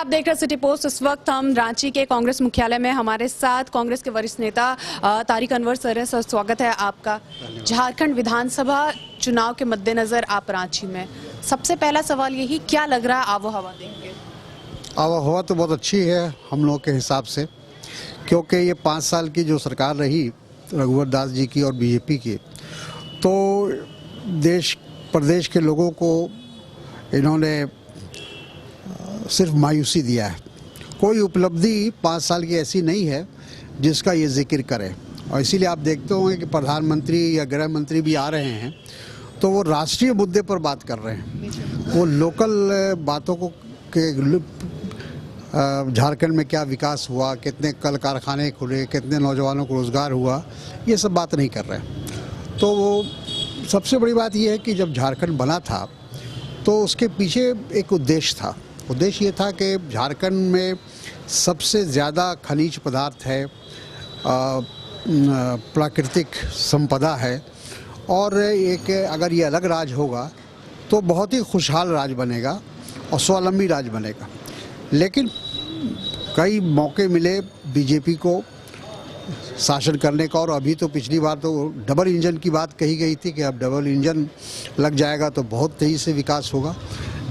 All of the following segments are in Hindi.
आप देख रहे सिटी पोस्ट। इस वक्त हम रांची के कांग्रेस मुख्यालय में, हमारे साथ कांग्रेस के वरिष्ठ नेता तारिक अनवर सर है। सर, स्वागत है आपका। झारखंड विधानसभा चुनाव के मद्देनजर आप रांची में, सबसे पहला सवाल यही, क्या लग रहा है आबो हवा देख के? आबो हवा तो बहुत अच्छी है हम लोग के हिसाब से, क्योंकि ये 5 साल की जो सरकार रही रघुवर दास जी की और बीजेपी की, तो देश प्रदेश के लोगों को इन्होंने सिर्फ मायूसी दिया है। कोई उपलब्धि 5 साल की ऐसी नहीं है जिसका ये जिक्र करे। और इसीलिए आप देखते होंगे कि प्रधानमंत्री या गृह मंत्री भी आ रहे हैं तो वो राष्ट्रीय मुद्दे पर बात कर रहे हैं। वो लोकल बातों को झारखंड में क्या विकास हुआ, कितने कल कारखाने खुले, कितने नौजवानों को रोज़गार हुआ, ये सब बात नहीं कर रहे हैं। तो वो सबसे बड़ी बात ये है कि जब झारखंड बना था तो उसके पीछे एक उद्देश्य था। उद्देश्य ये था कि झारखंड में सबसे ज़्यादा खनिज पदार्थ है, प्राकृतिक संपदा है, और एक अगर ये अलग राज्य होगा तो बहुत ही खुशहाल राज्य बनेगा और स्वावलंबी राज्य बनेगा। लेकिन कई मौके मिले बीजेपी को शासन करने का, और अभी तो पिछली बार तो डबल इंजन की बात कही गई थी कि अब डबल इंजन लग जाएगा तो बहुत तेज़ी से विकास होगा।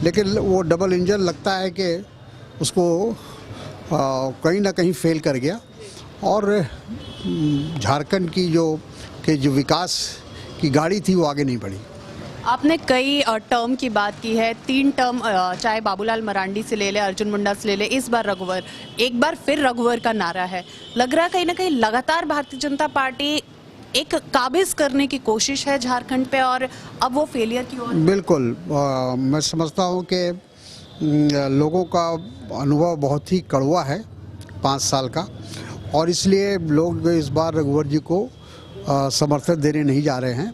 लेकिन वो डबल इंजन लगता है कि उसको कहीं ना कहीं फेल कर गया, और झारखंड की जो विकास की गाड़ी थी वो आगे नहीं बढ़ी। आपने कई टर्म की बात की है, 3 टर्म, चाहे बाबूलाल मरांडी से ले ले, अर्जुन मुंडा से ले ले, इस बार रघुवर, एक बार फिर रघुवर का नारा है। लग रहा है कहीं ना कहीं लगातार भारतीय जनता पार्टी एक काबिज करने की कोशिश है झारखंड पे, और अब वो फेलियर की ओर। बिल्कुल, मैं समझता हूँ कि लोगों का अनुभव बहुत ही कड़वा है 5 साल का, और इसलिए लोग इस बार रघुवर जी को समर्थन देने नहीं जा रहे हैं,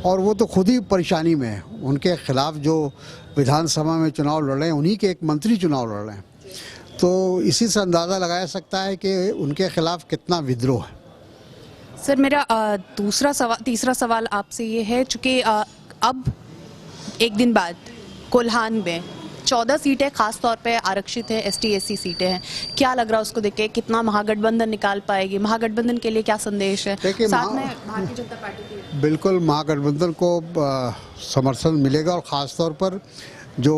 और वो तो खुद ही परेशानी में है। उनके खिलाफ जो विधानसभा में चुनाव लड़ रहे हैं, उन्हीं के एक मंत्री चुनाव लड़ रहे हैं, तो इसी से अंदाज़ा लगाया सकता है कि उनके खिलाफ कितना विद्रोह है। सर, मेरा तीसरा सवाल आपसे ये है, चूँकि अब एक दिन बाद कोल्हान में 14 सीटें खास तौर पे आरक्षित है, ST SC सीटें हैं, क्या लग रहा है उसको देख के? कितना महागठबंधन निकाल पाएगी? महागठबंधन के लिए क्या संदेश है साथ में भारतीय जनता पार्टी की? बिल्कुल, महागठबंधन को समर्थन मिलेगा, और ख़ास तौर पर जो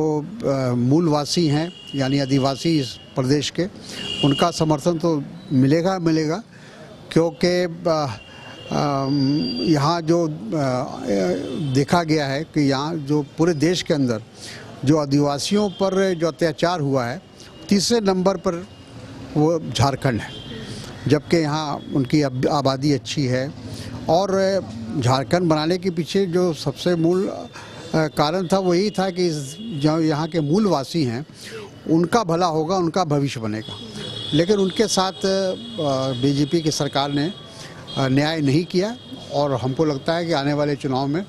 मूलवासी हैं यानी आदिवासी इस प्रदेश के, उनका समर्थन तो मिलेगा, क्योंकि यहाँ जो देखा गया है कि यहाँ जो पूरे देश के अंदर जो आदिवासियों पर जो अत्याचार हुआ है, तीसरे नंबर पर वो झारखंड है, जबकि यहाँ उनकी आबादी अच्छी है। और झारखंड बनाने के पीछे जो सबसे मूल कारण था वो यही था कि जो यहाँ के मूलवासी हैं उनका भला होगा, उनका भविष्य बनेगा। लेकिन उनके साथ बीजेपी की सरकार ने न्याय नहीं किया, और हमको लगता है कि आने वाले चुनाव में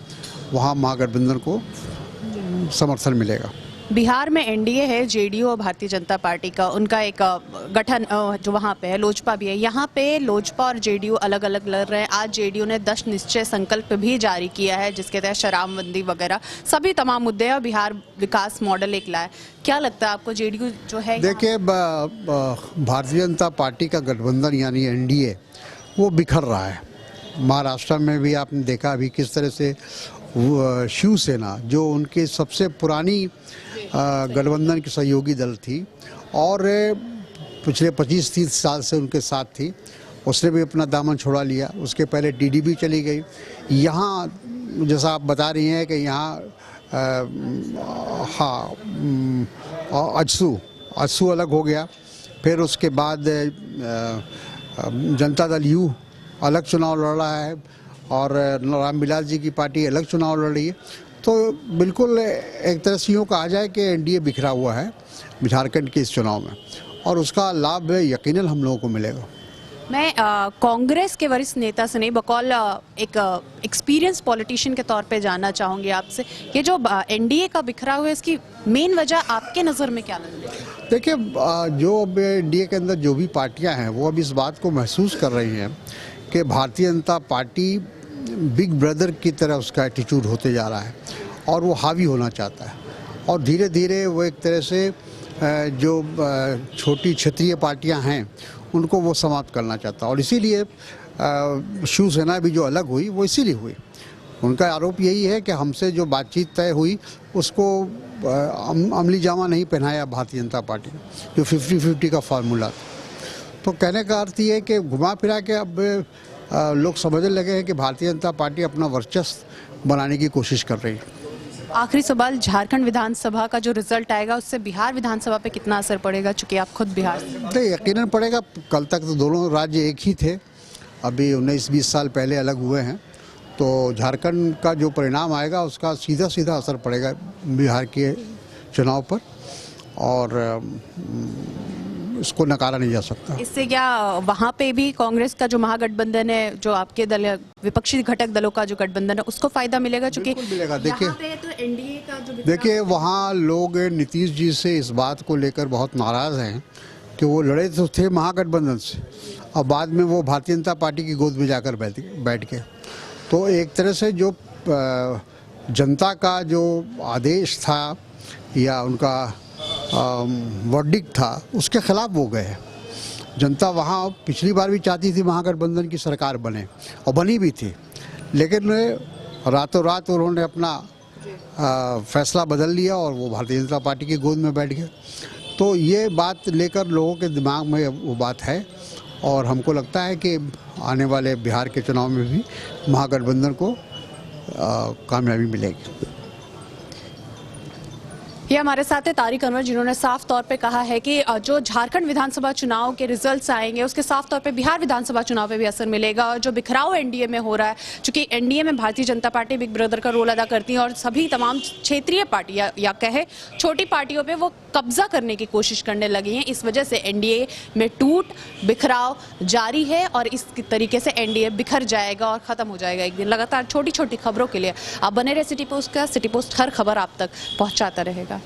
वहाँ महागठबंधन को समर्थन मिलेगा। बिहार में NDA है, JDU और भारतीय जनता पार्टी का, उनका एक गठन जो वहाँ पे है, लोजपा भी है। यहाँ पे लोजपा और JDU अलग अलग लड़ रहे हैं। आज JDU ने 10 निश्चय संकल्प भी जारी किया है, जिसके तहत शराबबंदी वगैरह सभी तमाम मुद्दे और बिहार विकास मॉडल एक लाया। क्या लगता है आपको JDU जो है? देखिए, भारतीय जनता पार्टी का गठबंधन यानी NDA वो बिखर रहा है। महाराष्ट्र में भी आपने देखा अभी किस तरह से शिवसेना, जो उनकी सबसे पुरानी गठबंधन की सहयोगी दल थी और पिछले 25-30 साल से उनके साथ थी, उसने भी अपना दामन छोड़ा लिया। उसके पहले TDP चली गई। यहाँ जैसा आप बता रही हैं कि यहाँ अजसू अलग हो गया, फिर उसके बाद जनता दल यू अलग चुनाव लड़ रहा है, और रामविलास जी की पार्टी अलग चुनाव लड़ रही है। तो बिल्कुल एक तरह से यूँ कहा जाए कि NDA बिखरा हुआ है झारखंड के इस चुनाव में, और उसका लाभ यकीनन हम लोगों को मिलेगा। मैं कांग्रेस के वरिष्ठ नेता से नहीं, बकौल एक एक्सपीरियंस पॉलिटिशियन के तौर पे जानना चाहूँगी आपसे, ये जो NDA का बिखरा हुआ है, इसकी मेन वजह आपके नज़र में क्या लगती है? देखिए, जो अब NDA के अंदर जो भी पार्टियां हैं वो अब इस बात को महसूस कर रही हैं कि Bharatiya Janata party big brother की तरह उसका एटीट्यूड होते जा रहा है, और वो हावी होना चाहता है, और धीरे धीरे वो एक तरह से जो छोटी क्षेत्रीय पार्टियां हैं उनको वो समाप्त करना चाहता, और इसीलिए शिवसेना भी जो अलग हुई वो इसीलिए हुई। उनका आरोप यही है कि हमसे जो बातचीत तय हुई उसको अमली जामा नहीं पहनाया भारतीय जनता पार्टी ने, जो 50-50 का फार्मूला था। तो कहने का अर्थ ये है कि घुमा फिरा के अब लोग समझने लगे हैं कि भारतीय जनता पार्टी अपना वर्चस्व बनाने की कोशिश कर रही है। आखिरी सवाल, झारखंड विधानसभा का जो रिजल्ट आएगा उससे बिहार विधानसभा पे कितना असर पड़ेगा, चूंकि आप खुद बिहार से? तो यकीनन पड़ेगा। कल तक तो दोनों राज्य एक ही थे, अभी 19-20 साल पहले अलग हुए हैं। तो झारखंड का जो परिणाम आएगा उसका सीधा सीधा असर पड़ेगा बिहार के चुनाव पर, और इसको नकारा नहीं जा सकता। इससे क्या वहाँ पे भी कांग्रेस का जो महागठबंधन है, जो आपके दल विपक्षी घटक दलों का जो गठबंधन है, उसको फायदा मिलेगा? चूंकि मिलेगा। देखिए तो एनडीए का जो देखिए वहाँ लोग नीतीश जी से इस बात को लेकर बहुत नाराज़ हैं कि वो लड़े तो थे महागठबंधन से, और बाद में वो भारतीय जनता पार्टी की गोद में जाकर बैठ के। तो एक तरह से जो जनता का जो आदेश था या उनका वर्डिक्ट था उसके खिलाफ वो गए। जनता वहाँ पिछली बार भी चाहती थी महागठबंधन की सरकार बने, और बनी भी थी, लेकिन रातों रात उन्होंने अपना फैसला बदल लिया और वो भारतीय जनता पार्टी की गोद में बैठ गए। तो ये बात लेकर लोगों के दिमाग में वो बात है, और हमको लगता है कि आने वाले बिहार के चुनाव में भी महागठबंधन को कामयाबी मिलेगी। ये हमारे साथ है तारिक अनवर, जिन्होंने साफ तौर पे कहा है कि जो झारखंड विधानसभा चुनाव के रिजल्ट्स आएंगे उसके साफ तौर पे बिहार विधानसभा चुनाव पे भी असर मिलेगा। और जो बिखराव एनडीए में हो रहा है, चूंकि एनडीए में Bharatiya Janata party big brother का रोल अदा करती है और सभी तमाम क्षेत्रीय पार्टियां या कहे छोटी पार्टियों पे वो कब्जा करने की कोशिश करने लगी हैं। इस वजह से एनडीए में टूट बिखराव जारी है, और इस तरीके से एनडीए बिखर जाएगा और खत्म हो जाएगा एक दिन। लगातार छोटी छोटी खबरों के लिए आप बने रहे सिटी पोस्ट का। सिटी पोस्ट हर खबर आप तक पहुंचाता रहेगा।